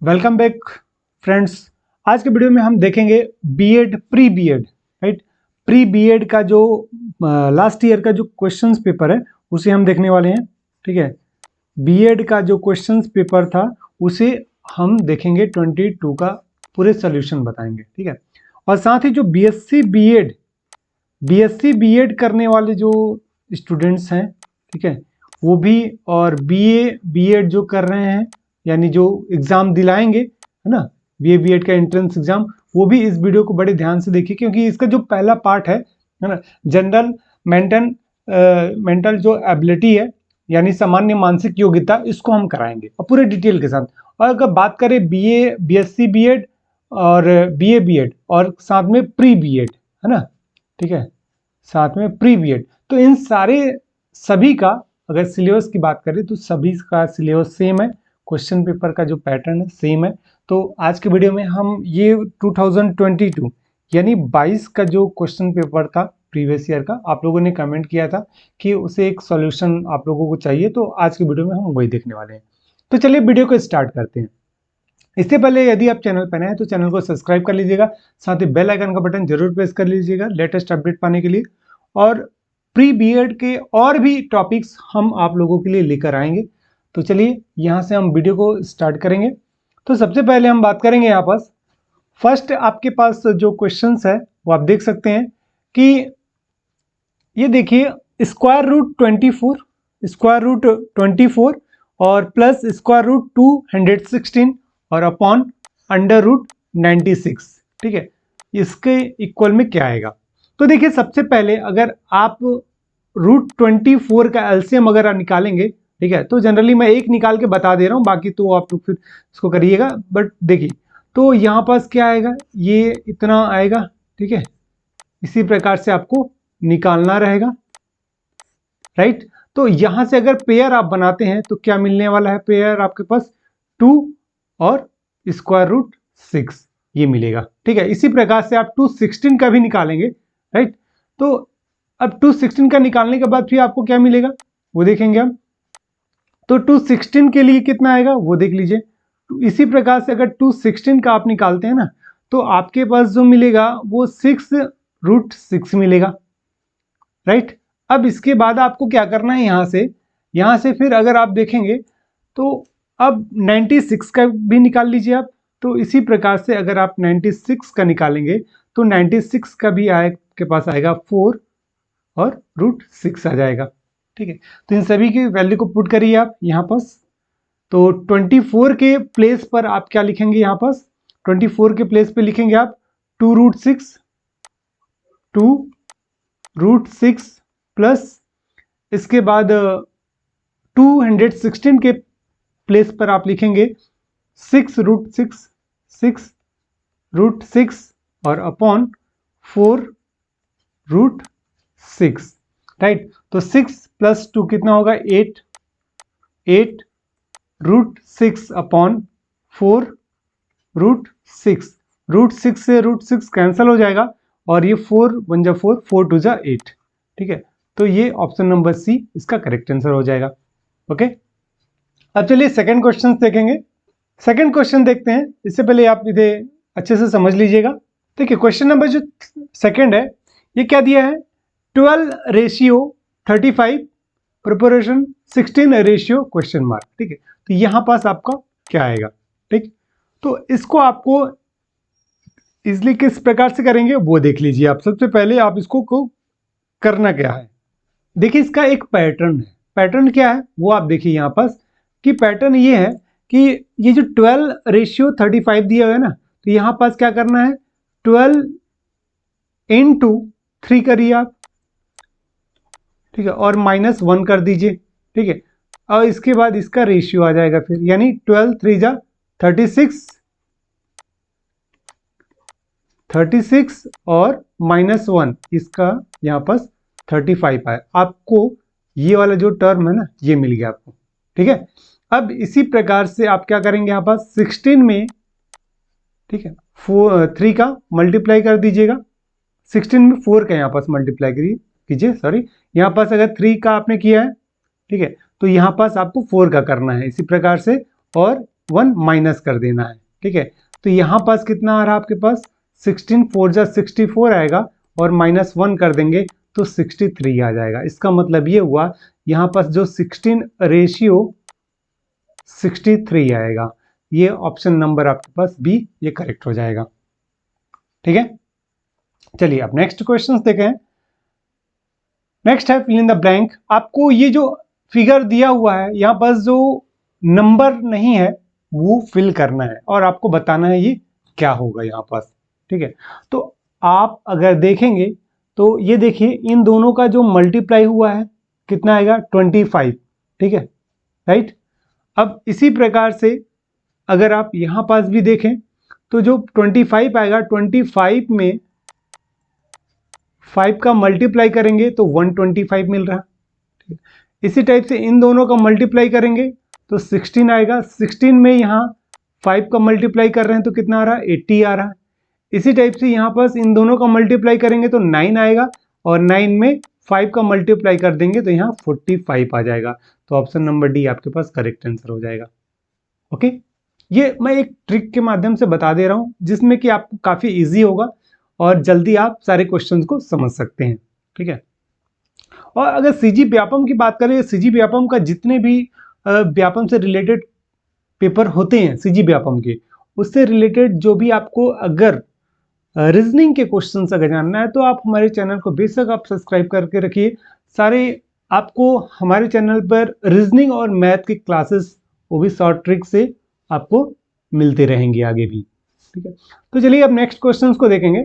Welcome back friends. आज के video में हम देखेंगे B Ed pre B Ed, right. Pre B Ed का जो लास्ट ईयर का जो क्वेश्चंस पेपर है उसे हम देखने वाले हैं, ठीक है। बीएड का जो क्वेश्चंस पेपर था उसे हम देखेंगे, 22 का पूरे सोल्यूशन बताएंगे, ठीक है। और साथ ही जो बीएससी बीएड करने वाले जो स्टूडेंट्स हैं, ठीक है, वो भी, और बीए बीएड जो कर रहे हैं यानी जो एग्जाम दिलाएंगे, है ना, बीए बीएड का एंट्रेंस एग्जाम, वो भी इस वीडियो को बड़े ध्यान से देखिए, क्योंकि इसका जो पहला पार्ट है ना, जनरल मेंटल जो एबिलिटी है यानी सामान्य मानसिक योग्यता, इसको हम कराएंगे और पूरे डिटेल के साथ। और अगर बात करें बीए बीएससी बीएड और बीए बीएड और साथ में प्री बीएड, है ना, ठीक है, साथ में प्री बीएड, तो इन सभी का अगर सिलेबस की बात करें तो सभी का सिलेबस सेम है, क्वेश्चन पेपर का जो पैटर्न है सेम है। तो आज के वीडियो में हम ये 2022 यानी 22 का जो क्वेश्चन पेपर था प्रीवियस ईयर का, आप लोगों ने कमेंट किया था कि उसे एक सॉल्यूशन आप लोगों को चाहिए, तो आज के वीडियो में हम वही देखने वाले हैं। तो चलिए वीडियो को स्टार्ट करते हैं। इससे पहले यदि आप चैनल पर नए हैं तो चैनल को सब्सक्राइब कर लीजिएगा, साथ ही बेल आइकन का बटन जरूर प्रेस कर लीजिएगा लेटेस्ट अपडेट पाने के लिए। और प्री बीएड के और भी टॉपिक्स हम आप लोगों के लिए लेकर आएंगे। तो चलिए यहाँ से हम वीडियो को स्टार्ट करेंगे। तो सबसे पहले हम बात करेंगे यहाँ पास फर्स्ट आपके पास जो क्वेश्चंस है वो आप देख सकते हैं कि ये देखिए, स्क्वायर रूट 24 और प्लस स्क्वायर रूट 216 और अपॉन अंडर रूट 96, ठीक है, इसके इक्वल में क्या आएगा। तो देखिए सबसे पहले अगर आप रूट 24 का एलसीएम अगर आप निकालेंगे, ठीक है, तो जनरली मैं एक निकाल के बता दे रहा हूं, बाकी तो आप लोग फिर इसको करिएगा। बट देखिए तो यहाँ पास क्या आएगा, ये इतना आएगा, ठीक है, इसी प्रकार से आपको निकालना रहेगा, राइट। तो यहां से अगर पेयर आप बनाते हैं तो क्या मिलने वाला है, पेयर आपके पास 2 और स्क्वायर रूट 6 ये मिलेगा, ठीक है। इसी प्रकार से आप 216 का भी निकालेंगे, राइट। तो अब 216 का निकालने के बाद फिर आपको क्या मिलेगा वो देखेंगे हम। तो 216 के लिए कितना आएगा वो देख लीजिए। तो इसी प्रकार से अगर 216 का आप निकालते हैं ना, तो आपके पास जो मिलेगा वो 6 रूट 6 मिलेगा, राइट। अब इसके बाद आपको क्या करना है, यहाँ से फिर अगर आप देखेंगे तो अब 96 का भी निकाल लीजिए आप। तो इसी प्रकार से अगर आप 96 का निकालेंगे तो 96 का भी आपके पास आएगा 4 और रूट 6 आ जाएगा, ठीक है। तो इन सभी की वैल्यू को पुट करिए आप यहाँ पास। तो 24 के प्लेस पर आप क्या लिखेंगे, यहाँ पास 24 के प्लेस पे लिखेंगे आप 2 रूट 6 प्लस इसके बाद 216 के प्लेस पर आप लिखेंगे 6 रूट 6 और अपॉन 4 रूट 6, राइट। तो 6 प्लस 2 कितना होगा, 8 रूट 6 अपॉन 4 रूट 6 से रूट 6 कैंसिल हो जाएगा और ये 4 1 जा 4 4 2 जा 8, ठीक है। तो ये ऑप्शन नंबर सी इसका करेक्ट आंसर हो जाएगा, ओके। अब चलिए सेकंड क्वेश्चन देखेंगे। सेकंड क्वेश्चन देखते हैं, इससे पहले आप इसे अच्छे से समझ लीजिएगा। देखिए क्वेश्चन नंबर जो सेकंड है ये क्या दिया है, 12:35 प्रोपोर्शन 16 क्वेश्चन मार्क, ठीक है। तो यहाँ पास आपका क्या आएगा, ठीक। तो इसको आपको इजली किस प्रकार से करेंगे वो देख लीजिए आप। सबसे पहले आप इसको करना क्या है, देखिए इसका एक पैटर्न है। पैटर्न क्या है वो आप देखिए यहाँ पास कि पैटर्न ये है कि ये जो 12:35 दिया हुआ है ना, तो यहाँ पास क्या करना है, 12 into 3 करिए आप, ठीक है, और -1 कर दीजिए, ठीक है। और इसके बाद इसका रेशियो आ जाएगा फिर, यानी 12 3 जा 36 और -1 इसका यहाँ पास 35 आए। आपको ये वाला जो टर्म है ना ये मिल गया आपको, ठीक है। अब इसी प्रकार से आप क्या करेंगे, यहाँ पास 16 में, ठीक है, 3 का मल्टीप्लाई कर दीजिएगा, 16 में 4 का यहाँ पास मल्टीप्लाई करिए, कीजिए, सॉरी, यहाँ पास अगर 3 का आपने किया है, ठीक है, तो यहाँ पास आपको 4 का करना है इसी प्रकार से, और 1 माइनस कर देना है, ठीक है। तो यहाँ पास कितना आ रहा है आपके पास, 16 4 जा 64 आएगा, और -1 कर देंगे तो 63 आ जाएगा। इसका मतलब ये हुआ यहाँ पास जो 16 रेशियो 63 आएगा। ये ऑप्शन नंबर आपके पास बी, ये करेक्ट हो जाएगा, ठीक है। चलिए अब नेक्स्ट क्वेश्चन देखें। नेक्स्ट है फिल इन द ब्लैंक। आपको ये जो फिगर दिया हुआ है यहाँ पास जो नंबर नहीं है वो फिल करना है और आपको बताना है ये क्या होगा यहाँ पास, ठीक है। तो आप अगर देखेंगे तो ये देखिए इन दोनों का जो मल्टीप्लाई हुआ है कितना आएगा 25, ठीक है, राइट। अब इसी प्रकार से अगर आप यहाँ पास भी देखें तो जो 25 आएगा, 25 में 5 का मल्टीप्लाई करेंगे तो 125 मिल रहा है। इसी टाइप से इन दोनों का मल्टीप्लाई करेंगे तो 16 आएगा, 16 में यहाँ 5 का मल्टीप्लाई कर रहे हैं तो कितना आ रहा है 80 आ रहा है। इसी टाइप से यहाँ पास इन दोनों का मल्टीप्लाई करेंगे तो 9 आएगा, और 9 में 5 का मल्टीप्लाई कर देंगे तो यहाँ 45 आ जाएगा। तो ऑप्शन नंबर डी आपके पास करेक्ट आंसर हो जाएगा। ओके, ये मैं एक ट्रिक के माध्यम से बता दे रहा हूँ जिसमें कि आपको काफ़ी ईजी होगा और जल्दी आप सारे क्वेश्चंस को समझ सकते हैं, ठीक है। और अगर सीजी व्यापम की बात करें, सीजी व्यापम का जितने भी व्यापम से रिलेटेड पेपर होते हैं सीजी व्यापम के, उससे रिलेटेड जो भी आपको अगर रीजनिंग के क्वेश्चंस अगर जानना है तो आप हमारे चैनल को बेशक आप सब्सक्राइब करके रखिए। सारे आपको हमारे चैनल पर रीजनिंग और मैथ की क्लासेस वो भी शॉर्ट ट्रिक से आपको मिलते रहेंगे आगे भी, ठीक है। तो चलिए अब नेक्स्ट क्वेश्चंस को देखेंगे।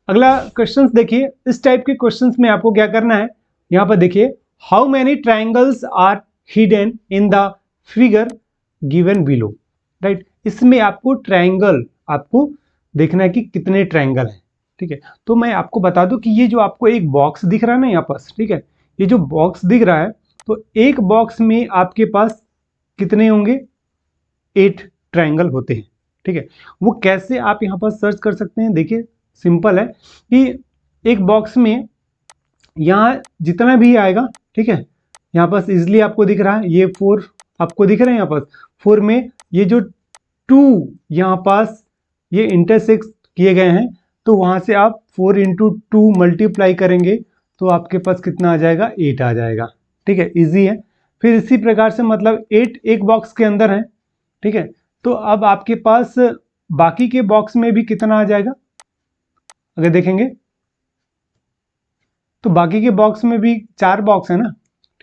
अगला क्वेश्चंस देखिए, इस टाइप के क्वेश्चंस में आपको क्या करना है, यहाँ पर देखिए how many triangles are hidden in the figure given below, right. इसमें आपको ट्राइंगल आपको देखना है कि कितने ट्राइंगल हैं, ठीक है। तो मैं आपको बता दूं कि ये जो आपको एक बॉक्स दिख रहा है ना यहाँ पास, ठीक है, ये जो बॉक्स दिख रहा है तो एक बॉक्स में आपके पास कितने होंगे 8 ट्राइंगल होते हैं, ठीक है। वो कैसे आप यहाँ पर सर्च कर सकते हैं, देखिए सिंपल है कि एक बॉक्स में यहाँ जितना भी आएगा, ठीक है, यहाँ पास इजिली आपको दिख रहा है ये 4 आपको दिख रहा है, यहाँ पास 4 में ये जो 2 यहाँ पास ये इंटरसेक्ट किए गए हैं तो वहाँ से आप 4 × 2 मल्टीप्लाई करेंगे तो आपके पास कितना आ जाएगा 8 आ जाएगा, ठीक है, इजी है। फिर इसी प्रकार से मतलब 8 एक बॉक्स के अंदर है, ठीक है। तो अब आपके पास बाकी के बॉक्स में भी कितना आ जाएगा, अगर देखेंगे तो बाकी के बॉक्स में भी 4 बॉक्स है ना,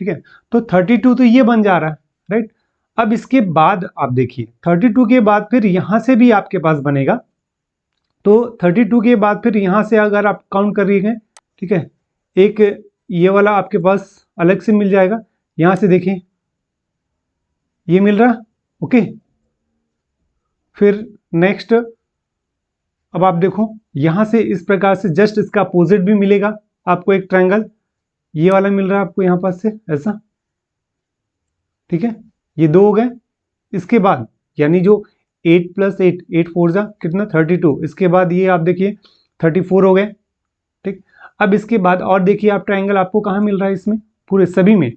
ठीक है। तो 32 तो ये बन जा रहा है, राइट। अब इसके बाद आप देखिए 32 के बाद फिर यहाँ से भी आपके पास बनेगा, तो 32 के बाद फिर यहाँ से अगर आप काउंट करिएगा, ठीक है, एक ये वाला आपके पास अलग से मिल जाएगा, यहाँ से देखिए ये मिल रहा, ओके। फिर नेक्स्ट अब आप देखो यहाँ से इस प्रकार से जस्ट इसका अपोजिट भी मिलेगा आपको एक ट्रायंगल, ये वाला मिल रहा है आपको यहाँ पास से ऐसा, ठीक है, ये 2 हो गए। इसके बाद यानी जो 8 + 8 8 4 जा कितना 32, इसके बाद ये आप देखिए 34 हो गए, ठीक। अब इसके बाद और देखिए आप ट्रायंगल आपको कहाँ मिल रहा है इसमें पूरे सभी में,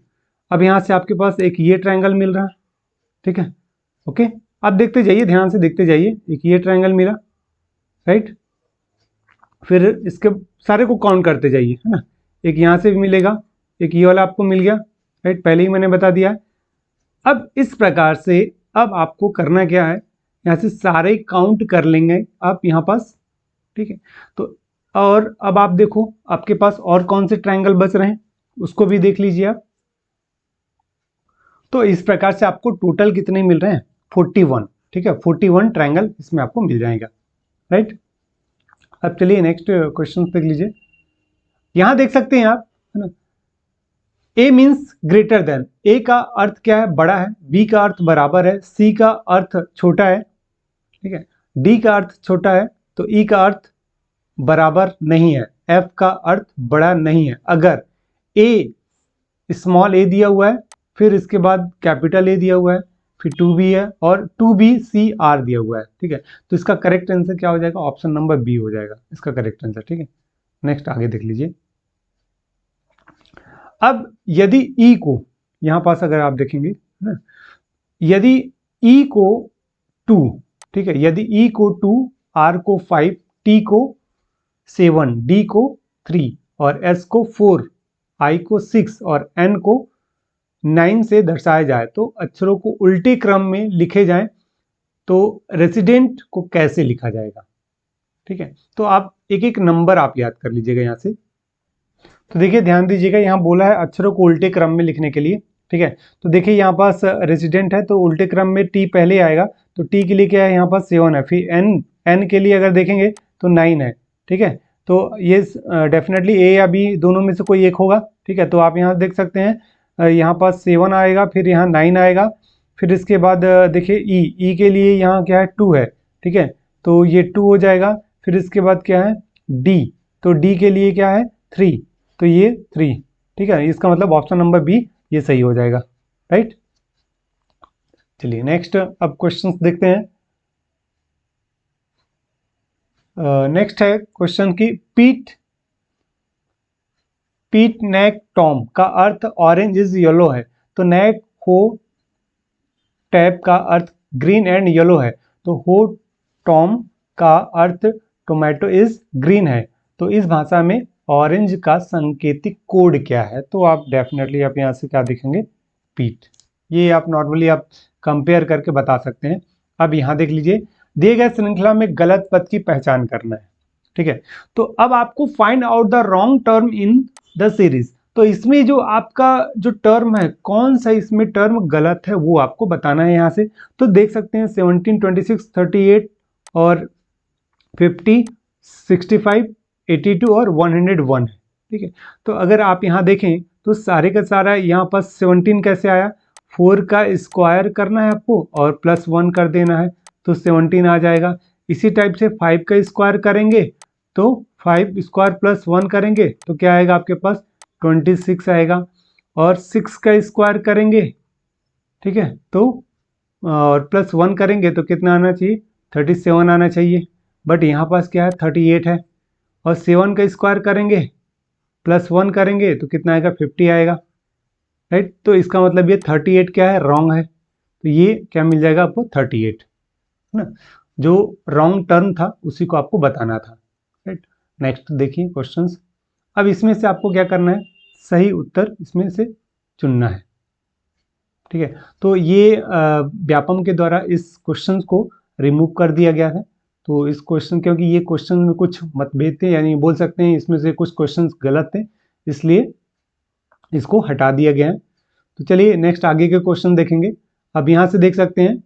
अब यहाँ से आपके पास एक ये ट्रायंगल मिल रहा है, ठीक है, ओके। अब देखते जाइए, ध्यान से देखते जाइए, एक ये ट्रायंगल मिला, राइट। फिर इसके सारे को काउंट करते जाइए, है ना, एक यहाँ से भी मिलेगा, एक ये वाला आपको मिल गया, राइट, पहले ही मैंने बता दिया है। अब इस प्रकार से अब आपको करना क्या है, यहाँ से सारे काउंट कर लेंगे आप यहाँ पास, ठीक है। तो और अब आप देखो आपके पास और कौन से ट्रायंगल बच रहे हैं उसको भी देख लीजिए आप। तो इस प्रकार से आपको टोटल कितने मिल रहे हैं 41, ठीक है, 41 ट्रायंगल इसमें आपको मिल जाएगा, राइट। अब चलिए नेक्स्ट क्वेश्चन देख लीजिए, यहां देख सकते हैं आप, है ना, ए मीन्स ग्रेटर देन, ए का अर्थ क्या है बड़ा है, बी का अर्थ बराबर है, सी का अर्थ छोटा है, ठीक है, डी का अर्थ छोटा है, तो ई का अर्थ बराबर नहीं है, एफ का अर्थ बड़ा नहीं है। अगर ए स्मॉल ए दिया हुआ है, फिर इसके बाद कैपिटल ए दिया हुआ है, फिर 2b है और 2bcr दिया हुआ है, ठीक है, तो इसका करेक्ट आंसर क्या हो जाएगा, ऑप्शन नंबर बी हो जाएगा इसका करेक्ट आंसर, ठीक है। नेक्स्ट आगे देख लीजिए, अब यदि ई को यहाँ पास अगर आप देखेंगे ना, यदि ई को 2, ठीक है, यदि ई को 2, आर को 5, टी को 7, डी को 3 और एस को 4, आई को 6 और एन को 9 से दर्शाया जाए तो अक्षरों को उल्टे क्रम में लिखे जाएं तो रेसिडेंट को कैसे लिखा जाएगा। ठीक है, तो आप एक एक नंबर आप याद कर लीजिएगा यहाँ से। तो देखिए ध्यान दीजिएगा, यहाँ बोला है अक्षरों को उल्टे क्रम में लिखने के लिए। ठीक है, तो देखिए यहाँ पास रेसिडेंट है तो उल्टे क्रम में टी पहले आएगा, तो टी के लिए क्या है, यहाँ पास 7 है, फिर एन के लिए अगर देखेंगे तो 9 है। ठीक है, तो ये डेफिनेटली ए या बी दोनों में से कोई एक होगा। ठीक है, तो आप यहाँ देख सकते हैं यहाँ पास 7 आएगा, फिर यहाँ 9 आएगा, फिर इसके बाद देखिए ई के लिए यहाँ क्या है 2 है। ठीक है, तो ये 2 हो जाएगा, फिर इसके बाद क्या है डी, तो डी के लिए क्या है 3, तो ये 3। ठीक है, इसका मतलब ऑप्शन नंबर बी ये सही हो जाएगा। राइट, चलिए नेक्स्ट अब क्वेश्चंस देखते हैं। नेक्स्ट है क्वेश्चन की पीट नेक टॉम का अर्थ ऑरेंज इज येलो है, तो नेक हो टैप का अर्थ ग्रीन एंड येलो है, तो हो टॉम का अर्थ टोमेटो इज ग्रीन है, तो इस भाषा में ऑरेंज का सांकेतिक कोड क्या है। तो आप डेफिनेटली आप यहाँ से क्या देखेंगे पीट, ये आप नॉर्मली आप कंपेयर करके बता सकते हैं। अब यहाँ देख लीजिए, दिए गए श्रृंखला में गलत पद की पहचान करना है। ठीक है, तो अब आपको find out the wrong term in the series, तो इसमें जो आपका जो टर्म है कौन सा इसमें टर्म गलत है वो आपको बताना है यहाँ से। तो देख सकते हैं 17, 26, 38 और 50, 65, 82 और 101 है। ठीक है, तो अगर आप यहाँ देखें तो सारे का सारा यहाँ पर 17 कैसे आया, 4 का स्क्वायर करना है आपको और +1 कर देना है तो 17 आ जाएगा। इसी टाइप से 5 का स्क्वायर करेंगे तो 5 स्क्वायर +1 करेंगे तो क्या आएगा आपके पास 26 आएगा, और 6 का स्क्वायर करेंगे, ठीक है, तो और +1 करेंगे तो कितना आना चाहिए 37 आना चाहिए, बट यहाँ पास क्या है 38 है, और 7 का स्क्वायर करेंगे +1 करेंगे तो कितना आएगा 50 आएगा। राइट, तो इसका मतलब ये 38 क्या है रॉन्ग है, तो ये क्या मिल जाएगा आपको 38 है ना, जो रॉन्ग टर्म था उसी को आपको बताना था। राइट, नेक्स्ट देखिए क्वेश्चंस। अब इसमें से आपको क्या करना है, सही उत्तर इसमें से चुनना है। ठीक है, तो ये व्यापम के द्वारा इस क्वेश्चन को रिमूव कर दिया गया है। तो इस क्वेश्चन, क्योंकि ये क्वेश्चन में कुछ मतभेद थे, यानी बोल सकते हैं इसमें से कुछ क्वेश्चंस गलत थे, इसलिए इसको हटा दिया गया है। तो चलिए नेक्स्ट आगे के क्वेश्चन देखेंगे। अब यहाँ से देख सकते हैं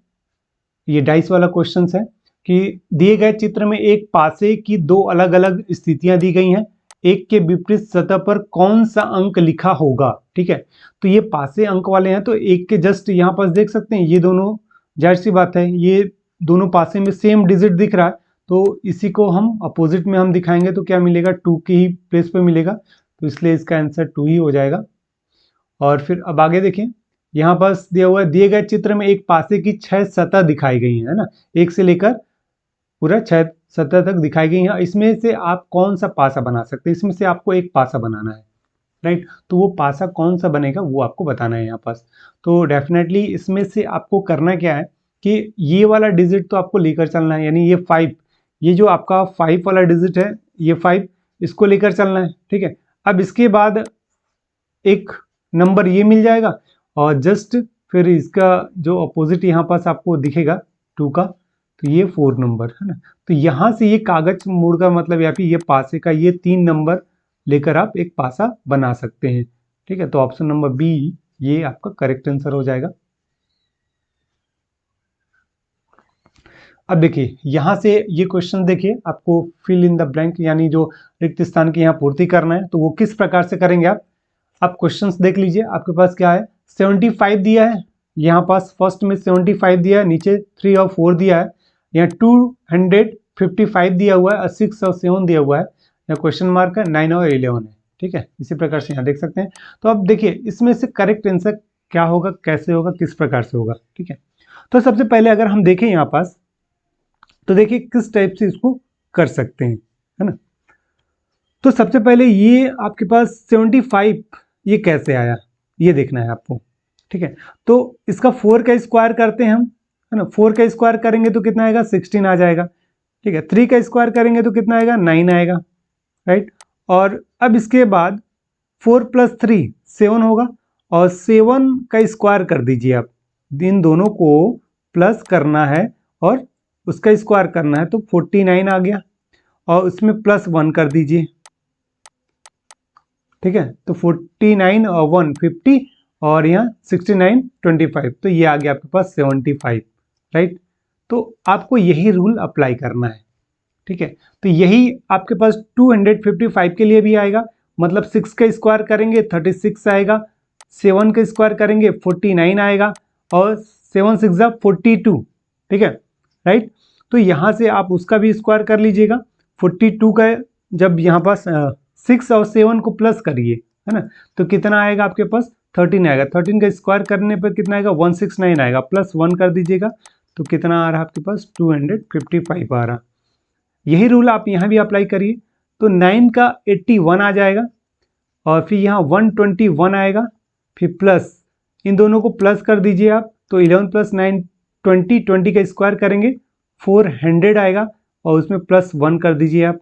ये डाइस वाला क्वेश्चन है कि दिए गए चित्र में एक पासे की 2 अलग अलग स्थितियां दी गई हैं, एक के विपरीत सतह पर कौन सा अंक लिखा होगा। ठीक है, तो ये पासे अंक वाले हैं, तो एक के जस्ट यहाँ पास देख सकते हैं ये दोनों, जाहिर सी बात है ये दोनों पासे में सेम डिजिट दिख रहा है, तो इसी को हम अपोजिट में हम दिखाएंगे तो क्या मिलेगा 2 के ही प्लेस पे मिलेगा, तो इसलिए इसका आंसर 2 ही हो जाएगा। और फिर अब आगे देखें, यहाँ पास दिया हुआ है दिए गए चित्र में एक पासे की 6 सतह दिखाई गई है ना, 1 से लेकर पूरा 6 सतह तक दिखाई गई है। इसमें से आप कौन सा पासा बना सकते हैं, इसमें से आपको एक पासा बनाना है। राइट, तो वो पासा कौन सा बनेगा वो आपको बताना है यहाँ पास। तो डेफिनेटली इसमें से आपको करना क्या है कि ये वाला डिजिट तो आपको लेकर चलना है, यानी ये 5, ये जो आपका 5 वाला डिजिट है ये 5, इसको लेकर चलना है। ठीक है, अब इसके बाद एक नंबर ये मिल जाएगा और जस्ट फिर इसका जो अपोजिट यहाँ पास आपको दिखेगा 2 का, तो ये 4 नंबर है ना, तो यहाँ से ये कागज मोड़ का मतलब या फिर ये पासे का ये 3 नंबर लेकर आप एक पासा बना सकते हैं। ठीक है, तो ऑप्शन नंबर बी ये आपका करेक्ट आंसर हो जाएगा। अब देखिए यहाँ से ये क्वेश्चन देखिए, आपको फिल इन द ब्लैंक यानी जो रिक्त स्थान की यहाँ पूर्ति करना है, तो वो किस प्रकार से करेंगे आप क्वेश्चंस देख लीजिए। आपके पास क्या है 75 दिया है, यहाँ पास फर्स्ट में 75 दिया है, नीचे 3 और 4 दिया है, यहाँ 255 दिया हुआ है और 6 और 7 दिया हुआ है, यहाँ क्वेश्चन मार्क है 9 और 11 है। ठीक है, इसी प्रकार से यहाँ देख सकते हैं। तो अब देखिए इसमें से करेक्ट आंसर क्या होगा, कैसे होगा, किस प्रकार से होगा। ठीक है, तो सबसे पहले अगर हम देखें यहाँ पास तो देखिए किस टाइप से इसको कर सकते हैं, है ना। तो सबसे पहले ये आपके पास 75 ये कैसे आया ये देखना है आपको, ठीक है। तो इसका 4 का स्क्वायर करते हैं हम, है ना। 4 का स्क्वायर करेंगे तो कितना आएगा, 16 आ जाएगा, ठीक है। 3 का स्क्वायर करेंगे तो कितना आएगा, 9 आएगा, राइट। और अब इसके बाद 4 + 3 7 होगा, और 7 का स्क्वायर कर दीजिए आप, इन दोनों को प्लस करना है और उसका स्क्वायर करना है, तो 49 आ गया, और उसमें +1 कर दीजिए, ठीक है। तो 49 और 1 50, और यहाँ 69 25, तो ये आ गया आपके पास 75, राइट। तो आपको यही रूल अप्लाई करना है, ठीक है। तो यही आपके पास 255 के लिए भी आएगा, मतलब 6 का स्क्वायर करेंगे 36 आएगा, 7 का स्क्वायर करेंगे 49 आएगा, और 7 6 42, ठीक है, राइट। तो यहाँ से आप उसका भी स्क्वायर कर लीजिएगा, 42 का जब यहाँ पास 6 और 7 को प्लस करिए, है ना, तो कितना आएगा आपके पास 13 आएगा। 13 का स्क्वायर करने पर कितना आएगा, 169 आएगा, +1 कर दीजिएगा, तो कितना आ रहा है आपके पास 255 आ रहा। यही रूल आप यहाँ भी अप्लाई करिए, तो 9 का 81 आ जाएगा, और फिर यहाँ 121 आएगा, फिर प्लस इन दोनों को प्लस कर दीजिए आप, तो 11 + 9 20, 20 का स्क्वायर करेंगे 400 आएगा, और उसमें +1 कर दीजिए आप,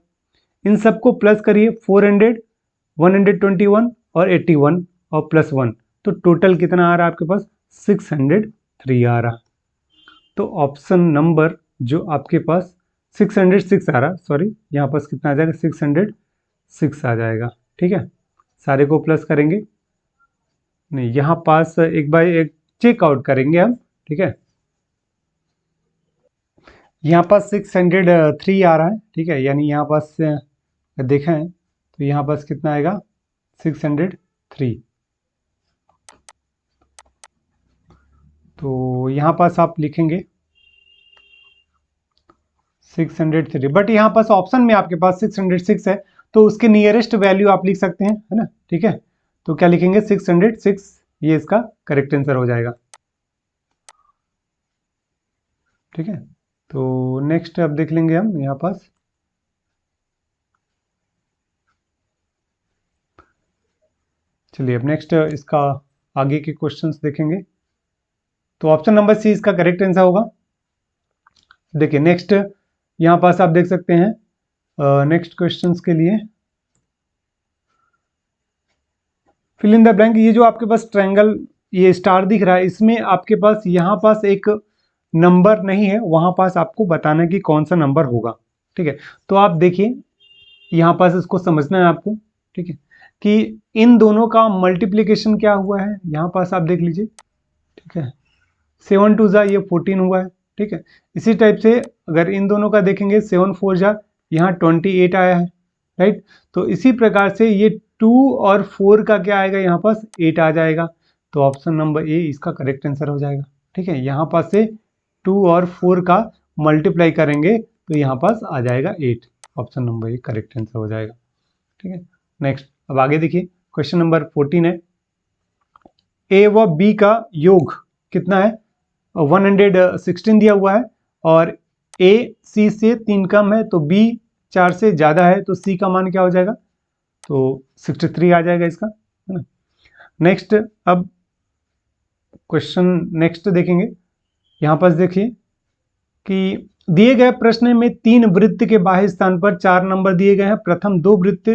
इन सबको प्लस करिए 400, 121 और 81 और +1, तो टोटल कितना आ रहा है आपके पास 603 आ रहा। तो ऑप्शन नंबर जो आपके पास 606 आ रहा, सॉरी यहाँ पास कितना आ जाएगा 606 आ जाएगा, ठीक है। सारे को प्लस करेंगे, नहीं यहाँ पास एक बार एक चेकआउट करेंगे हम, ठीक है। यहाँ पास 603 आ रहा है, ठीक है, यानी यहाँ पास देखें तो यहाँ पास कितना आएगा 603, तो यहाँ पास आप लिखेंगे 603, बट यहाँ पास ऑप्शन में आपके पास 606 है, तो उसके नियरेस्ट वैल्यू आप लिख सकते हैं, है ना, ठीक है। तो क्या लिखेंगे 606, ये इसका करेक्ट आंसर हो जाएगा, ठीक है। तो नेक्स्ट अब देख लेंगे हम यहाँ पास, चलिए अब नेक्स्ट इसका आगे के क्वेश्चंस देखेंगे। तो ऑप्शन नंबर सी इसका करेक्ट आंसर होगा। देखिए नेक्स्ट यहाँ पास आप देख सकते हैं नेक्स्ट क्वेश्चंस के लिए फिल इन द ब्लैंक। ये जो आपके पास ट्रायंगल ये स्टार दिख रहा है, इसमें आपके पास यहाँ पास एक नंबर नहीं है, वहाँ पास आपको बताना है कि कौन सा नंबर होगा, ठीक है। तो आप देखिए यहाँ पास इसको समझना है आपको, ठीक है, कि इन दोनों का मल्टीप्लिकेशन क्या हुआ है, यहाँ पास आप देख लीजिए, ठीक है। 7 2 जा ये 14 हुआ है, ठीक है। इसी टाइप से अगर इन दोनों का देखेंगे 7 4 जा यहाँ 28 आया है, राइट। तो इसी प्रकार से ये 2 और 4 का क्या आएगा, यहाँ पास 8 आ जाएगा, तो ऑप्शन नंबर ए इसका करेक्ट आंसर हो जाएगा, ठीक है। यहाँ पास से 2 और 4 का मल्टीप्लाई करेंगे तो यहाँ पास आ जाएगा 8, option number A correct answer हो जाएगा, ठीक है। नेक्स्ट अब आगे देखिए क्वेश्चन नंबर 14 है, ए व बी का योग कितना है, 116 दिया हुआ है, और ए सी से 3 कम है, तो बी 4 से ज़्यादा है, तो सी का मान क्या हो जाएगा, तो 63 आ जाएगा इसका, है ना। नेक्स्ट अब क्वेश्चन नेक्स्ट देखेंगे, यहाँ पर देखिए कि दिए गए प्रश्न में 3 वृत्त के बाह्य स्थान पर 4 नंबर दिए गए हैं, प्रथम 2 वृत्त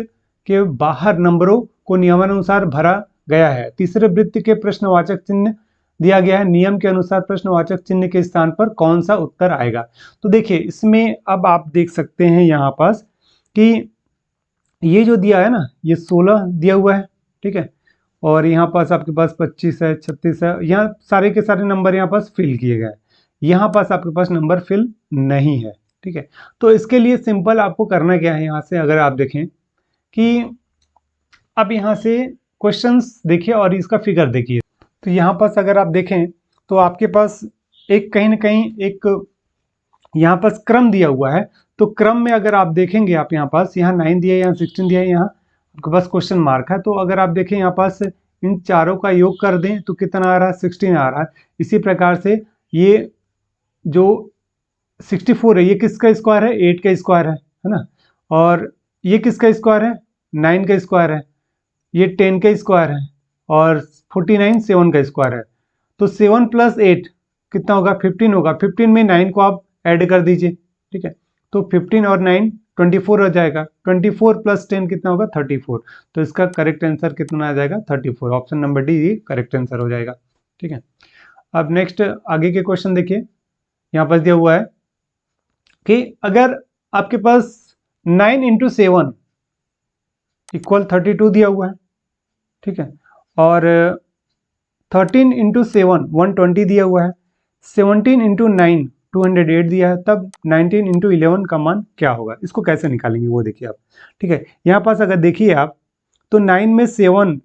के बाहर नंबरों को नियमानुसार भरा गया है, तीसरे वृत्त के प्रश्नवाचक चिन्ह दिया गया है, नियम के अनुसार प्रश्नवाचक चिन्ह के स्थान पर कौन सा उत्तर आएगा। तो देखिए इसमें अब आप देख सकते हैं यहाँ पास कि ये जो दिया है ना, ये 16 दिया हुआ है, ठीक है, और यहाँ पास आपके पास 25 है, 36 है, यहाँ सारे के सारे नंबर यहाँ पास फिल किए गए हैं, यहाँ पास आपके पास नंबर फिल नहीं है, ठीक है। तो इसके लिए सिंपल आपको करना क्या है, यहाँ से अगर आप देखें कि अब यहाँ से क्वेश्चंस देखिए और इसका फिगर देखिए, तो यहाँ पास अगर आप देखें तो आपके पास एक कहीं ना कहीं एक यहाँ पास क्रम दिया हुआ है, तो क्रम में अगर आप देखेंगे आप यहाँ पास यहाँ 9 दिया है, यहाँ 16 दिया है, यहाँ आपके पास क्वेश्चन मार्क है, तो अगर आप देखें यहाँ पास इन चारों का योग कर दें तो कितना आ रहा है 16 आ रहा है। इसी प्रकार से ये जो 64 है ये किसका स्क्वायर है, 8 का स्क्वायर है ना, और ये किसका स्क्वायर है 9 का स्क्वायर है, ये 10 का स्क्वायर है, और 49 7 का स्क्वायर है, तो 7 + 8 कितना होगा, 15 होगा। 15 में 9 को आप ऐड कर दीजिए, ठीक है, तो 15 और 9 24 हो जाएगा। 24 + 10 कितना होगा, 34। तो इसका करेक्ट आंसर कितना आ जाएगा, 34। ऑप्शन नंबर डी ये करेक्ट आंसर हो जाएगा, ठीक है। अब नेक्स्ट आगे के क्वेश्चन देखिए, यहाँ पर दिया हुआ है कि अगर आपके पास 9 × 7 = 32 दिया हुआ है, ठीक है, और 13 × 7 120 दिया हुआ है, 17 × 9 208 दिया है, तब 19 × 11 का मान क्या होगा, इसको कैसे निकालेंगे वो देखिए आप, ठीक है। यहाँ पास अगर देखिए आप, तो 9 में 7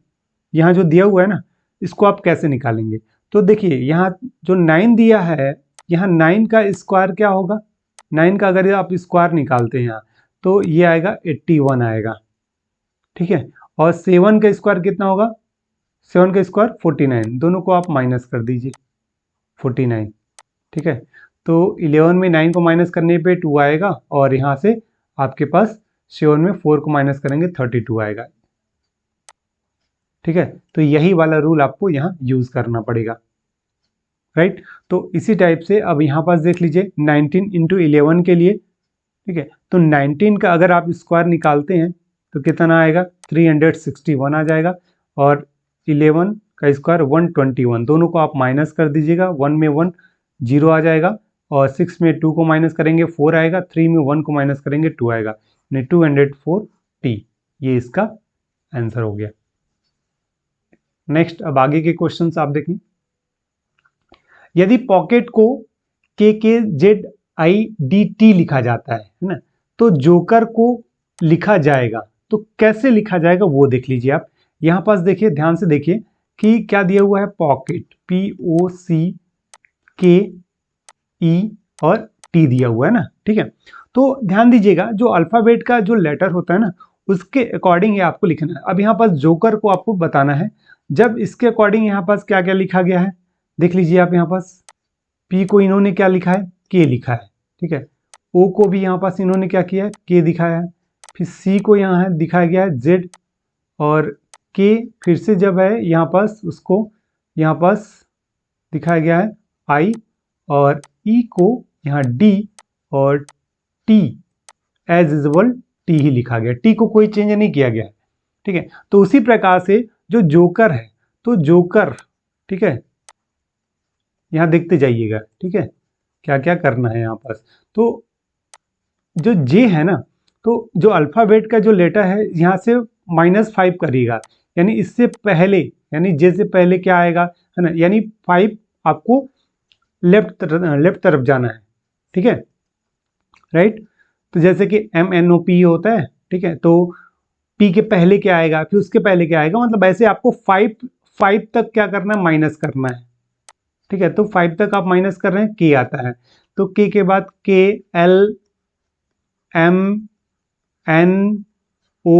यहाँ जो दिया हुआ है ना, इसको आप कैसे निकालेंगे, तो देखिए यहाँ जो 9 दिया है, यहाँ 9 का स्क्वायर क्या होगा, 9 का अगर आप स्क्वायर निकालते हैं यहाँ, तो ये आएगा 81 आएगा, ठीक है। और 7 का स्क्वायर कितना होगा, 7 का स्क्वायर 49, दोनों को आप माइनस कर दीजिए 49, ठीक है। तो 11 में 9 को माइनस करने पे 2 आएगा, और यहाँ से आपके पास 7 में 4 को माइनस करेंगे 32 आएगा, ठीक है। तो यही वाला रूल आपको यहाँ यूज करना पड़ेगा, राइट। तो इसी टाइप से अब यहाँ पास देख लीजिए 19 × 11 के लिए, ठीक है, तो 19 का अगर आप स्क्वायर निकालते हैं तो कितना आएगा, 361 आ जाएगा, और 11 का स्क्वायर 121, दोनों को आप माइनस कर दीजिएगा, 1 में 1 0 आ जाएगा, और 6 में 2 को माइनस करेंगे 4 आएगा, 3 में 1 को माइनस करेंगे 2 आएगा, यानी 204t, ये इसका आंसर हो गया। नेक्स्ट अब आगे के क्वेश्चंस आप देखें, यदि पॉकेट को KKZIDT लिखा जाता है ना, तो जोकर को लिखा जाएगा, तो कैसे लिखा जाएगा वो देख लीजिए आप। यहाँ पास देखिए, ध्यान से देखिए कि क्या दिया हुआ है, पॉकेट POCKE और T दिया हुआ है ना, ठीक है। तो ध्यान दीजिएगा, जो अल्फाबेट का जो लेटर होता है ना, उसके अकॉर्डिंग ये आपको लिखना है। अब यहाँ पास जोकर को आपको बताना है, जब इसके अकॉर्डिंग यहाँ पास क्या क्या लिखा गया है, देख लीजिए आप। यहाँ पास P को इन्होंने क्या लिखा है, K लिखा है, ठीक है। O को भी यहाँ पास इन्होंने क्या किया है, K दिखाया है। फिर C को यहाँ है दिखाया गया है Z, और K फिर से जब है यहाँ पास उसको यहाँ पास दिखाया गया है I, और E को यहाँ D, और T एज यूजुअल T ही लिखा गया, T को कोई चेंज नहीं किया गया है, ठीक है। तो उसी प्रकार से जो जोकर है, तो जोकर, ठीक है, यहाँ देखते जाइएगा, ठीक है, क्या क्या करना है यहाँ पास। तो जो J है ना, तो जो अल्फाबेट का जो लेटर है, यहाँ से -5 करिएगा, यानी इससे पहले, यानी J से पहले क्या आएगा, है ना, यानी 5 आपको लेफ्ट तरफ जाना है, ठीक है, राइट। तो जैसे कि MNOP होता है, ठीक है, तो P के पहले क्या आएगा, फिर उसके पहले क्या आएगा, मतलब ऐसे आपको 5 तक क्या करना है, माइनस करना है, ठीक है। तो 5 तक आप माइनस कर रहे हैं, K आता है, तो K के बाद K L M N O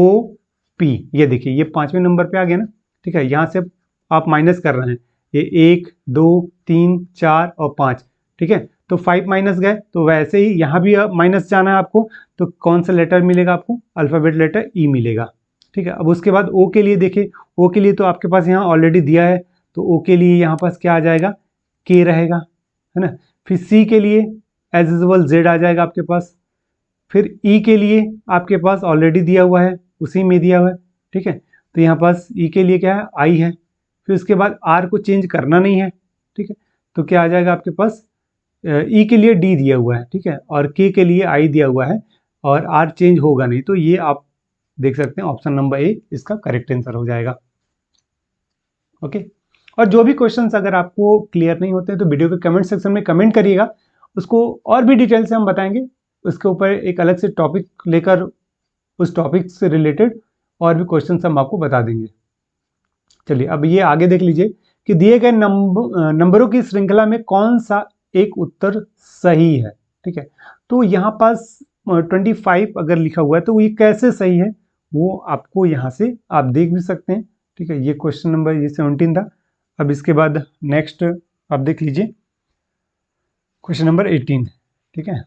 P, ये देखिए ये 5वें नंबर पे आ गया ना, ठीक है। यहाँ से आप माइनस कर रहे हैं, ये 1 2 3 4 और 5, ठीक है। तो 5 माइनस गए, तो वैसे ही यहाँ भी माइनस जाना है आपको, तो कौन सा लेटर मिलेगा आपको, अल्फाबेट लेटर E मिलेगा, ठीक है। अब उसके बाद O के लिए देखिए, O के लिए तो आपके पास यहाँ ऑलरेडी दिया है, तो O के लिए यहाँ पास क्या आ जाएगा, K रहेगा, है ना। फिर C के लिए एज यूजुअल Z आ जाएगा आपके पास। फिर E के लिए आपके पास ऑलरेडी दिया हुआ है, उसी में दिया हुआ है, ठीक है। तो यहाँ पास E के लिए क्या है, I है। फिर उसके बाद R को चेंज करना नहीं है, ठीक है, तो क्या आ जाएगा आपके पास, E के लिए D दिया हुआ है, ठीक है, और K के लिए I दिया हुआ है, और R चेंज होगा नहीं, तो ये आप देख सकते हैं ऑप्शन नंबर A इसका करेक्ट आंसर हो जाएगा, ओके। और जो भी क्वेश्चंस अगर आपको क्लियर नहीं होते हैं तो वीडियो के कमेंट सेक्शन में कमेंट करिएगा, उसको और भी डिटेल से हम बताएंगे, उसके ऊपर एक अलग से टॉपिक लेकर उस टॉपिक से रिलेटेड और भी क्वेश्चंस हम आपको बता देंगे। चलिए अब ये आगे देख लीजिए कि दिए गए नंबरों की श्रृंखला में कौन सा एक उत्तर सही है, ठीक है। तो यहाँ पास 25 अगर लिखा हुआ है तो ये कैसे सही है वो आपको यहाँ से आप देख भी सकते हैं, ठीक है। ये क्वेश्चन नंबर ये 17 था। अब इसके बाद नेक्स्ट आप देख लीजिए क्वेश्चन नंबर 18, ठीक है।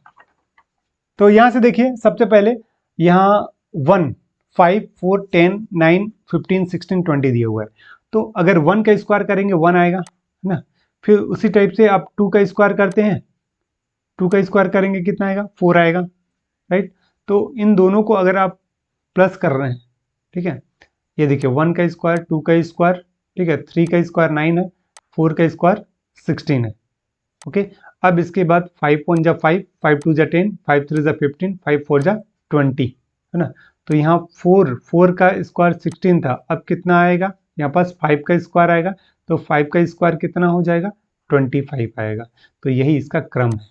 तो यहाँ से देखिए सबसे पहले यहाँ 1 5 4 10 9 15 16 20 दिया हुआ है, तो अगर 1 का स्क्वायर करेंगे 1 आएगा, है ना। फिर उसी टाइप से आप 2 का स्क्वायर करते हैं, 2 का स्क्वायर करेंगे कितना आएगा, 4 आएगा, राइट। तो इन दोनों को अगर आप प्लस कर रहे हैं, ठीक है, ये देखिए 1 का स्क्वायर, 2 का स्क्वायर, ठीक है, 3 का स्क्वायर 9 है, 4 का स्क्वायर 16 है, ओके। अब इसके बाद 5 1 जा 5, 5 2 जा 10, 5 3 जा 15, 5 4 जा 20, है ना। तो यहाँ 4 का स्क्वायर 16 था, अब कितना आएगा, यहाँ पास 5 का स्क्वायर आएगा, तो 5 का स्क्वायर कितना हो जाएगा, 25 आएगा। तो यही इसका क्रम है,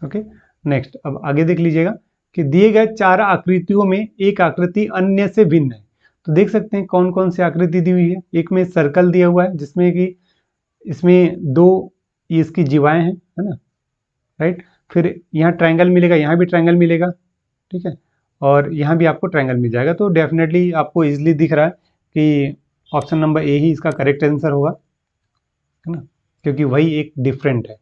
ओके। नेक्स्ट, अब आगे देख लीजिएगा कि दिए गए 4 आकृतियों में एक आकृति अन्य से भिन्न है। तो देख सकते हैं कौन कौन सी आकृति दी हुई है। एक में सर्कल दिया हुआ है जिसमें कि इसमें 2 ये इसकी जीवाएं हैं, है ना, राइट। फिर यहाँ ट्रायंगल मिलेगा, यहाँ भी ट्रायंगल मिलेगा, ठीक है, और यहाँ भी आपको ट्रायंगल मिल जाएगा। तो डेफिनेटली आपको इजीली दिख रहा है कि ऑप्शन नंबर ए ही इसका करेक्ट आंसर होगा, है ना, क्योंकि वही एक डिफरेंट है।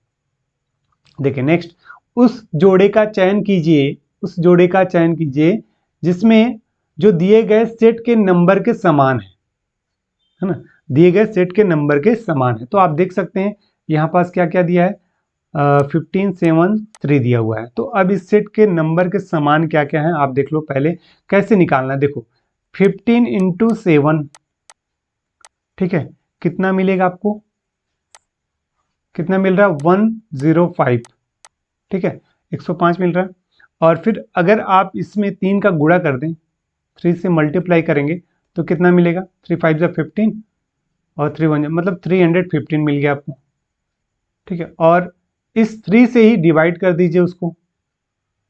देखिए नेक्स्ट, उस जोड़े का चयन कीजिए, उस जोड़े का चयन कीजिए जिसमें जो दिए गए सेट के नंबर के समान है ना, दिए गए सेट के नंबर के समान है। तो आप देख सकते हैं यहाँ पास क्या क्या दिया है, 15 7 3 दिया हुआ है। तो अब इस सेट के नंबर के समान क्या क्या है आप देख लो, पहले कैसे निकालना है। देखो 15 इंटू 7, ठीक है, कितना मिलेगा आपको, कितना मिल रहा है, 105, ठीक है, 105 मिल रहा है। और फिर अगर आप इसमें 3 का गुणा कर दें, 3 से मल्टीप्लाई करेंगे तो कितना मिलेगा, 3 5 जा 15 और 3 1 मतलब 315 मिल गया आपको, ठीक है। और इस 3 से ही डिवाइड कर दीजिए, उसको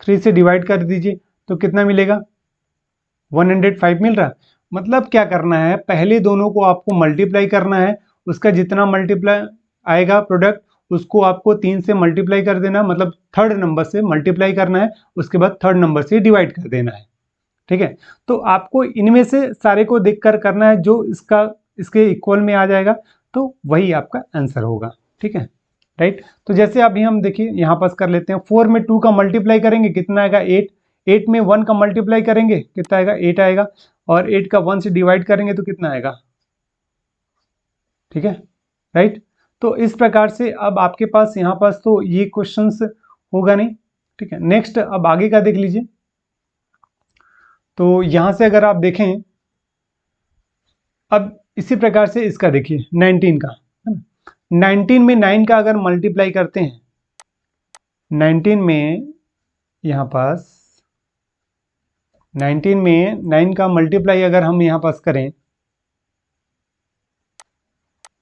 3 से डिवाइड कर दीजिए तो कितना मिलेगा, 105 मिल रहा है। मतलब क्या करना है, पहले दोनों को आपको मल्टीप्लाई करना है, उसका जितना मल्टीप्लाई आएगा प्रोडक्ट उसको आपको 3 से मल्टीप्लाई कर देना, मतलब थर्ड नंबर से मल्टीप्लाई करना है, उसके बाद थर्ड नंबर से डिवाइड कर देना है, ठीक है। तो आपको इनमें से सारे को देखकर करना है, जो इसके इक्वल में आ जाएगा तो वही आपका आंसर होगा, ठीक है, राइट। तो जैसे अभी हम देखिए यहाँ पास कर लेते हैं, 4 में 2 का मल्टीप्लाई करेंगे कितना आएगा, 8, 8 में 1 का मल्टीप्लाई करेंगे कितना आएगा, 8 आएगा, और 8 का 1 से डिवाइड करेंगे तो कितना आएगा, ठीक है, राइट। तो इस प्रकार से अब आपके पास यहाँ पास तो ये क्वेश्चंस होगा नहीं, ठीक है। नेक्स्ट अब आगे का देख लीजिए। तो यहां से अगर आप देखें, अब इसी प्रकार से इसका देखिए 19 का, है ना, 19 में 9 का अगर मल्टीप्लाई करते हैं, 19 में यहाँ पास 19 में 9 का मल्टीप्लाई अगर हम यहाँ पास करें,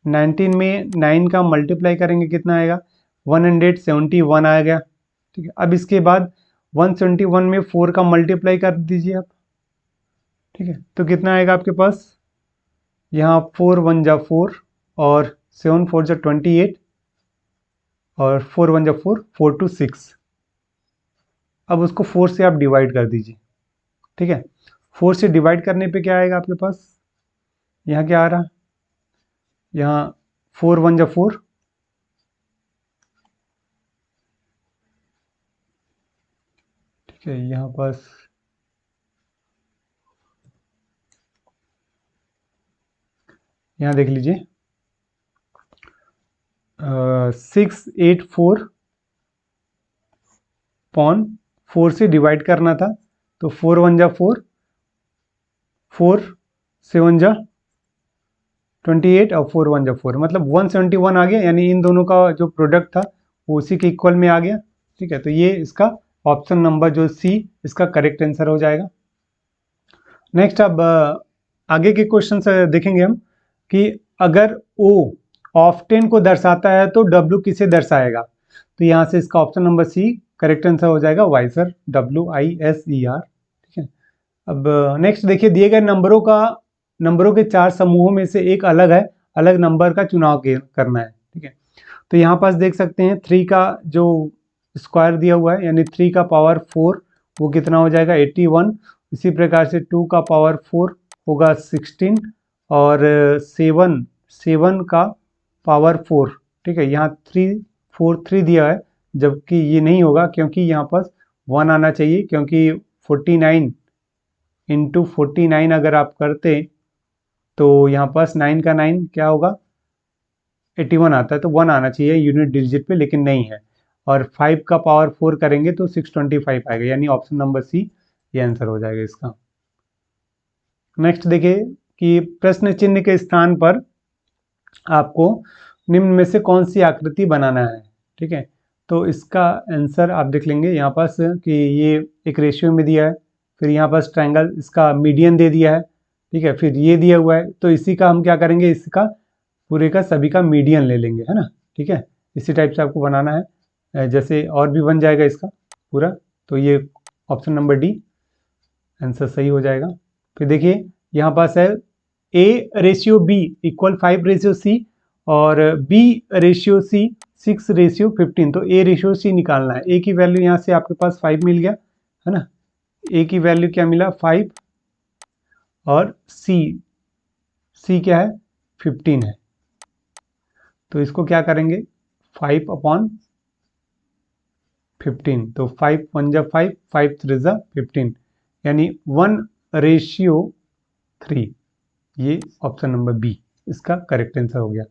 19 में 9 का मल्टीप्लाई करेंगे कितना आएगा, 171 आ गया, ठीक है। अब इसके बाद 171 में 4 का मल्टीप्लाई कर दीजिए आप, ठीक है, तो कितना आएगा आपके पास, यहाँ 4 1 जा 4 और 7 4 जा 28 और 4 1 जा 4, 4 2 6। अब उसको 4 से आप डिवाइड कर दीजिए, ठीक है। 4 से डिवाइड करने पे क्या आएगा आपके पास, यहाँ क्या आ रहा, यहाँ 4 1 जा 4, ठीक है, यहाँ पास यहाँ देख लीजिए 684 पॉन 4 से डिवाइड करना था, तो 4 1 जा 4, 4 7 जा 28 और 4 1 जा 4, मतलब 171 आ गया, यानी इन दोनों का जो प्रोडक्ट था वो उसी के इक्वल में आ गया, ठीक है। तो ये इसका ऑप्शन नंबर जो सी इसका करेक्ट आंसर हो जाएगा। नेक्स्ट अब आगे के क्वेश्चन से देखेंगे हम कि अगर O ऑफ 10 को दर्शाता है तो W किसे दर्शाएगा। तो यहाँ से इसका option number C correct answer हो जाएगा, वाइसर, WISER, ठीक है। अब नेक्स्ट देखिए, दिए गए नंबरों के 4 समूहों में से एक अलग है, अलग नंबर का चुनाव करना है, ठीक है। तो यहाँ पास देख सकते हैं 3 का जो स्क्वायर दिया हुआ है, यानी 3 का पावर 4 वो कितना हो जाएगा, 81। इसी प्रकार से 2 का पावर 4 होगा 16 और 7 का पावर 4, ठीक है, यहाँ 3 4 3 दिया है, जबकि ये नहीं होगा क्योंकि यहाँ पास 1 आना चाहिए, क्योंकि 49 इंटू 49 अगर आप करते तो यहाँ पास 9 का 9 क्या होगा, 81 आता है, तो 1 आना चाहिए यूनिट डिजिट पे, लेकिन नहीं है। और 5 का पावर 4 करेंगे तो 625 आएगा, यानी ऑप्शन नंबर सी ये आंसर हो जाएगा इसका। नेक्स्ट देखिए कि प्रश्न चिन्ह के स्थान पर आपको निम्न में से कौन सी आकृति बनाना है। ठीक है, तो इसका आंसर आप देख लेंगे यहाँ पास कि ये एक रेशियो में दिया है, फिर यहाँ पास ट्रायंगल इसका मीडियन दे दिया है। ठीक है, फिर ये दिया हुआ है, तो इसी का हम क्या करेंगे, इसका पूरे का सभी का मीडियन ले लेंगे, है ना। ठीक है, इसी टाइप से आपको बनाना है, जैसे और भी बन जाएगा इसका पूरा। तो ये ऑप्शन नंबर डी आंसर सही हो जाएगा। फिर देखिए यहाँ पास है A/B इक्वल 5/C और B/C 6/15। तो A/C निकालना है। A की वैल्यू यहाँ से आपके पास 5 मिल गया, है ना। A की वैल्यू क्या मिला, 5, और C क्या है, 15 है। तो इसको क्या करेंगे, 5/15, तो 5 1 जा 5, 5 3 जा 15, यानी 1/3। ये ऑप्शन नंबर बी इसका करेक्ट आंसर हो गया।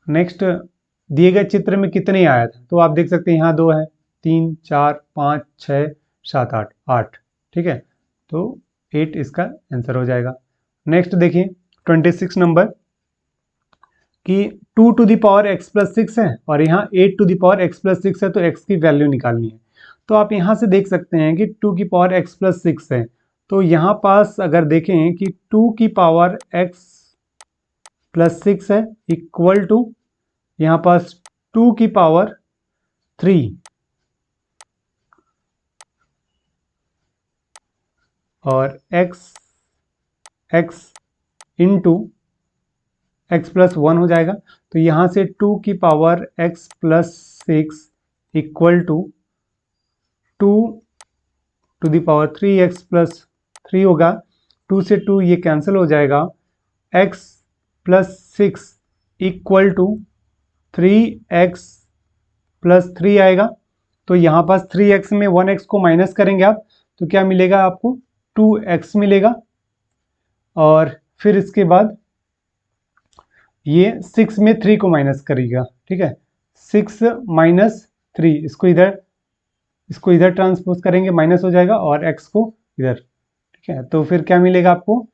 नेक्स्ट, दिए गए चित्र में कितने आयत हैं, तो आप देख सकते हैं यहाँ 2 है, 3 4 5 6 7 8 8। ठीक है, तो 8 इसका आंसर हो जाएगा। नेक्स्ट देखिए 26 नंबर कि 2 to the power x plus 6 है और यहाँ 8 to the power x plus 6 है, तो x की वैल्यू निकालनी है। तो आप यहाँ से देख सकते हैं कि 2 की पावर x प्लस 6 है, तो यहाँ पास अगर देखें कि 2 की पावर x प्लस 6 है इक्वल टू यहाँ पास 2 की पावर 3 और x इंटू x प्लस 1 हो जाएगा। तो यहाँ से 2 की power x plus 6 equal to 2 to the power 3x plus 3 होगा। 2 से 2 ये कैंसिल हो जाएगा, x plus 6 equal to 3x plus 3 आएगा। तो यहाँ पास 3x में 1x को माइनस करेंगे आप, तो क्या मिलेगा आपको, 2x मिलेगा। और फिर इसके बाद ये 6 में 3 को माइनस करेगा। ठीक है, 6 माइनस 3, इसको इधर ट्रांसपोज करेंगे, माइनस हो जाएगा, और x को इधर। ठीक है, तो फिर क्या मिलेगा आपको,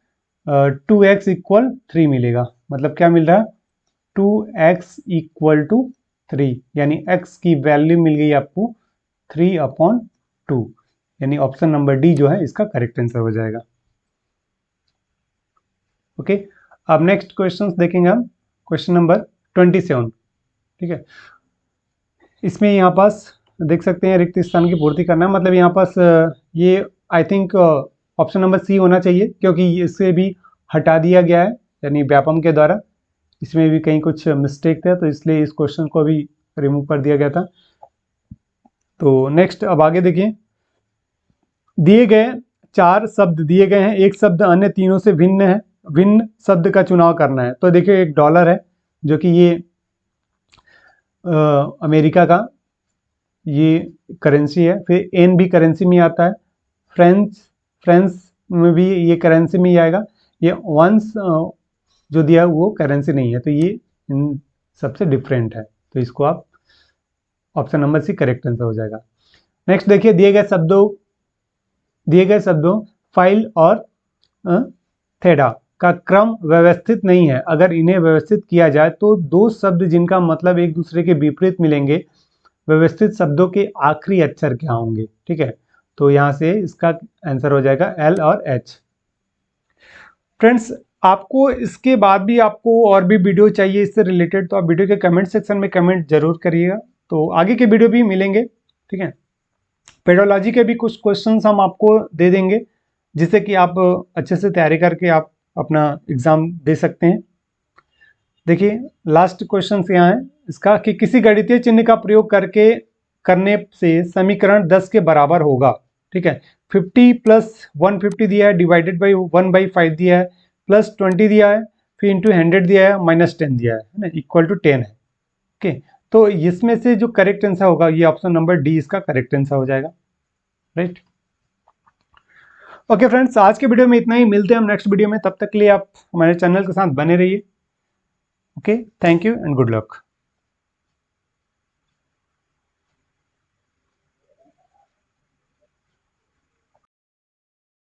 2x इक्वल 3 मिलेगा। मतलब क्या मिल रहा है, 2x इक्वल टू 3, यानी x की वैल्यू मिल गई आपको 3/2, यानी ऑप्शन नंबर डी जो है इसका करेक्ट आंसर हो जाएगा। ओके, अब नेक्स्ट क्वेश्चन देखेंगे हम, क्वेश्चन नंबर 27। ठीक है, इसमें यहाँ पास देख सकते हैं रिक्त स्थान की पूर्ति करना है। मतलब यहाँ पास ये I think option number C होना चाहिए, क्योंकि इससे भी हटा दिया गया है, यानी व्यापम के द्वारा। इसमें भी कहीं कुछ मिस्टेक था, तो इसलिए इस क्वेश्चन को भी रिमूव कर दिया गया था। तो नेक्स्ट अब आगे देखिए, दिए गए 4 शब्द दिए गए हैं, एक शब्द अन्य तीनों से भिन्न है, भिन्न शब्द का चुनाव करना है। तो देखिए एक डॉलर है, जो कि ये अमेरिका का ये करेंसी है। फिर एन भी करेंसी में आता है, फ्रेंच में भी ये करेंसी में ही आएगा। ये वंस जो दिया वो करेंसी नहीं है, तो ये इन सबसे डिफरेंट है। तो इसको आप option number C correct answer हो जाएगा। नेक्स्ट देखिए, दिए गए शब्दों फाइल और थेडा का क्रम व्यवस्थित नहीं है। अगर इन्हें व्यवस्थित किया जाए तो 2 शब्द जिनका मतलब एक दूसरे के विपरीत मिलेंगे, व्यवस्थित शब्दों के आखिरी अक्षर क्या होंगे। ठीक है, तो यहाँ से इसका आंसर हो जाएगा एल और एच। फ्रेंड्स, आपको इसके बाद भी आपको और भी वीडियो चाहिए इससे रिलेटेड, तो आप वीडियो के कमेंट सेक्शन में कमेंट जरूर करिएगा, तो आगे के वीडियो भी मिलेंगे। ठीक है, पेडोलॉजी के भी कुछ क्वेश्चंस हम आपको दे देंगे, जिससे कि आप अच्छे से तैयारी करके आप अपना एग्जाम दे सकते हैं। देखिए लास्ट क्वेश्चन यहाँ है इसका कि किसी गणितीय चिन्ह का प्रयोग करने से समीकरण 10 के बराबर होगा। ठीक है, 50 + 150 दिया है, डिवाइडेड बाई 1/5 दिया है, प्लस 20 दिया है, फिर इंटू 100 दिया है, -10 दिया है ना, इक्वल टू 10 है। ओके, तो इसमें से जो करेक्ट आंसर होगा ये ऑप्शन नंबर डी इसका करेक्ट आंसर हो जाएगा। राइट, ओके फ्रेंड्स, आज के वीडियो में इतना ही। मिलते हैं हम नेक्स्ट वीडियो में, तब तक के लिए आप हमारे चैनल के साथ बने रहिए। Okay, thank you and good luck.